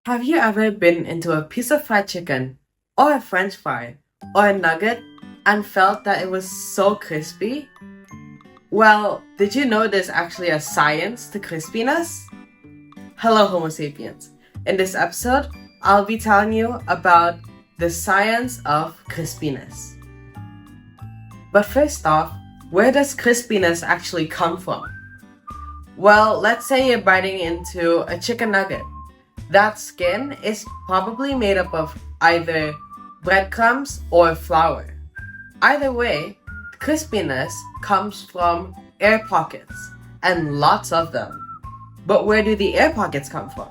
Have you ever bitten into a piece of fried chicken, or a french fry, or a nugget, and felt that it was so crispy? Well, did you know there's actually a science to crispiness? Hello, Homo sapiens. In this episode, I'll be telling you about the science of crispiness. But first off, where does crispiness actually come from? Well, let's say you're biting into a chicken nugget. That skin is probably made up of either breadcrumbs or flour. Either way, crispiness comes from air pockets, and lots of them. But where do the air pockets come from?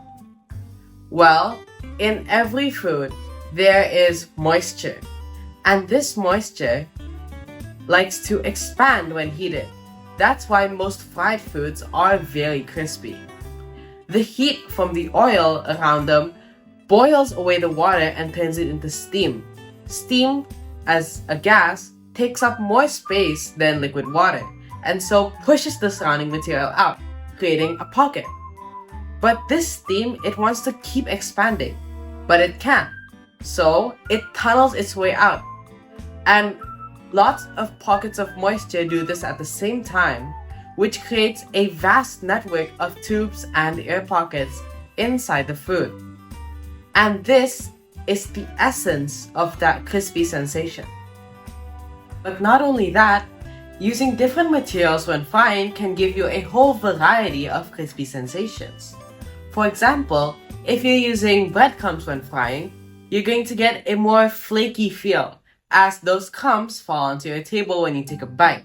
Well, in every food, there is moisture, and this moisture likes to expand when heated. That's why most fried foods are very crispy. The heat from the oil around them boils away the water and turns it into steam. Steam, as a gas, takes up more space than liquid water, and so pushes the surrounding material out, creating a pocket. But this steam, it wants to keep expanding, but it can't. So it tunnels its way out. And lots of pockets of moisture do this at the same time, which creates a vast network of tubes and air pockets inside the food. And this is the essence of that crispy sensation. But not only that, using different materials when frying can give you a whole variety of crispy sensations. For example, if you're using breadcrumbs when frying, you're going to get a more flaky feel, as those crumbs fall onto your table when you take a bite.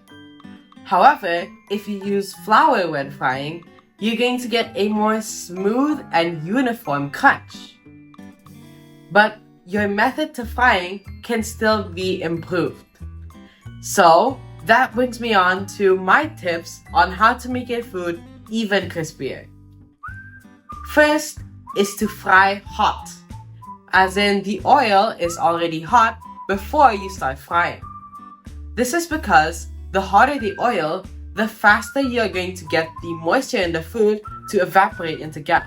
However, if you use flour when frying, you're going to get a more smooth and uniform crunch. But your method to frying can still be improved. So, that brings me on to my tips on how to make your food even crispier. First is to fry hot, as in the oil is already hot before you start frying. This is because the hotter the oil, the faster you're going to get the moisture in the food to evaporate into gas.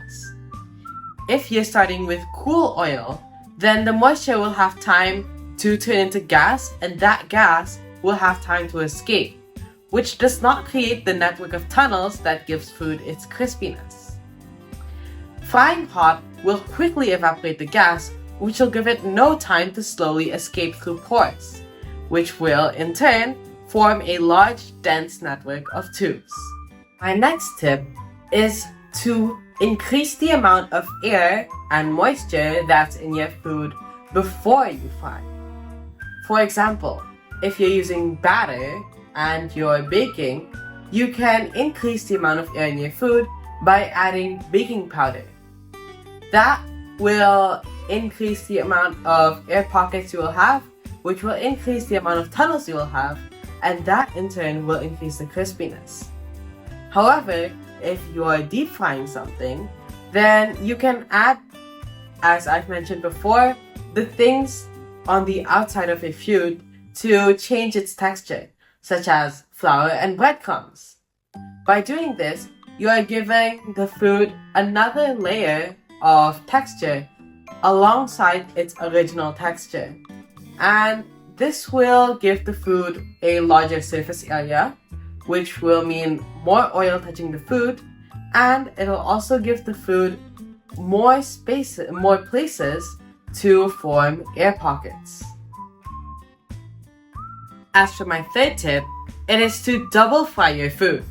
If you're starting with cool oil, then the moisture will have time to turn into gas, and that gas will have time to escape, which does not create the network of tunnels that gives food its crispiness. Frying hot will quickly evaporate the gas, which will give it no time to slowly escape through pores, which will, in turn, form a large, dense network of tubes. My next tip is to increase the amount of air and moisture that's in your food before you fry. For example, if you're using batter and you're baking, you can increase the amount of air in your food by adding baking powder. That will increase the amount of air pockets you will have, which will increase the amount of tunnels you will have, and that in turn will increase the crispiness. However, if you are deep frying something, then you can add, as I've mentioned before, the things on the outside of your food to change its texture, such as flour and breadcrumbs. By doing this, you are giving the food another layer of texture alongside its original texture. And this will give the food a larger surface area, which will mean more oil touching the food, and it'll also give the food more space, more places to form air pockets. As for my third tip, it is to double fry your food.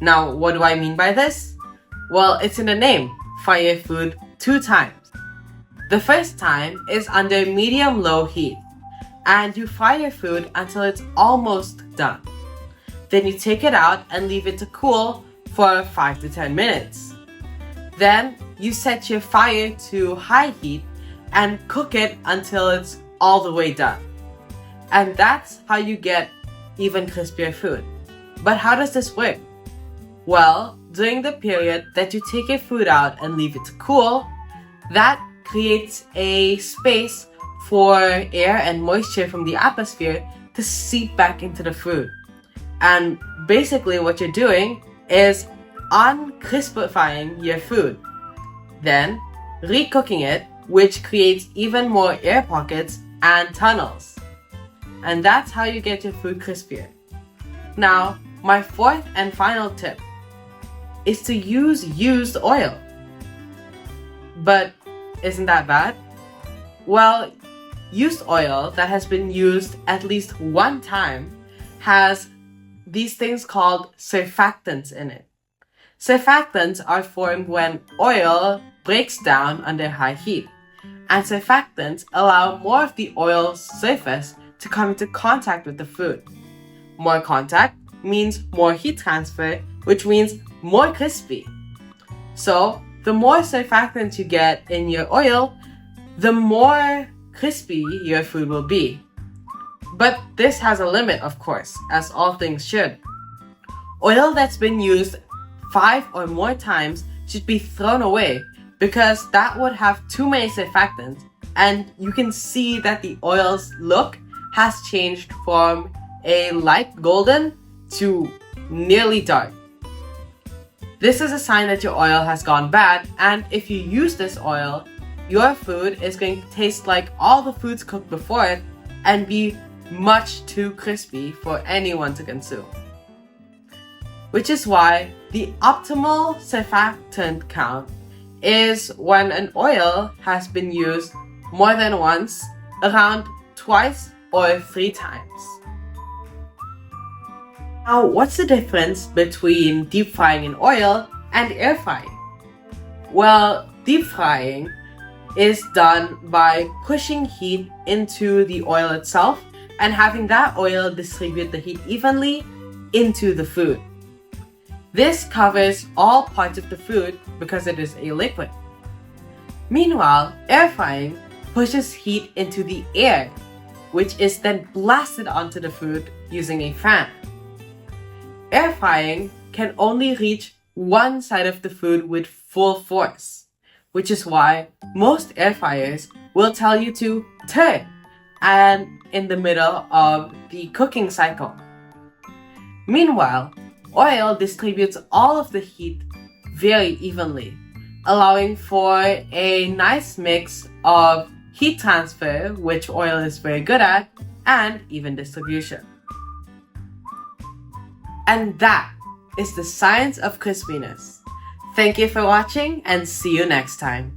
Now, what do I mean by this? Well, it's in the name, fry your food 2 times. The first time is under medium-low heat, and you fry your food until it's almost done. Then you take it out and leave it to cool for 5 to 10 minutes. Then you set your fire to high heat and cook it until it's all the way done. And that's how you get even crispier food. But how does this work? Well, during the period that you take your food out and leave it to cool, that creates a space for air and moisture from the atmosphere to seep back into the food. And basically what you're doing is uncrispifying your food. Then recooking it, which creates even more air pockets and tunnels. And that's how you get your food crispier. Now, my fourth and final tip is to use used oil. But isn't that bad? Well, used oil that has been used at least one time has these things called surfactants in it. Surfactants are formed when oil breaks down under high heat, and surfactants allow more of the oil's surface to come into contact with the food. More contact means more heat transfer, which means more crispy. So, the more surfactants you get in your oil, the more crispy your food will be. But this has a limit, of course, as all things should. Oil that's been used 5 or more times should be thrown away because that would have too many surfactants, and you can see that the oil's look has changed from a light golden to nearly dark. This is a sign that your oil has gone bad, and if you use this oil, your food is going to taste like all the foods cooked before it and be much too crispy for anyone to consume. Which is why the optimal surfactant count is when an oil has been used more than once, around twice or 3 times. Now, what's the difference between deep frying in oil and air frying? Well, deep frying is done by pushing heat into the oil itself and having that oil distribute the heat evenly into the food. This covers all parts of the food because it is a liquid. Meanwhile, air frying pushes heat into the air, which is then blasted onto the food using a fan. Air frying can only reach one side of the food with full force, which is why most air fryers will tell you to turn and in the middle of the cooking cycle. Meanwhile, oil distributes all of the heat very evenly, allowing for a nice mix of heat transfer, which oil is very good at, and even distribution. And that is the science of crispiness. Thank you for watching and see you next time.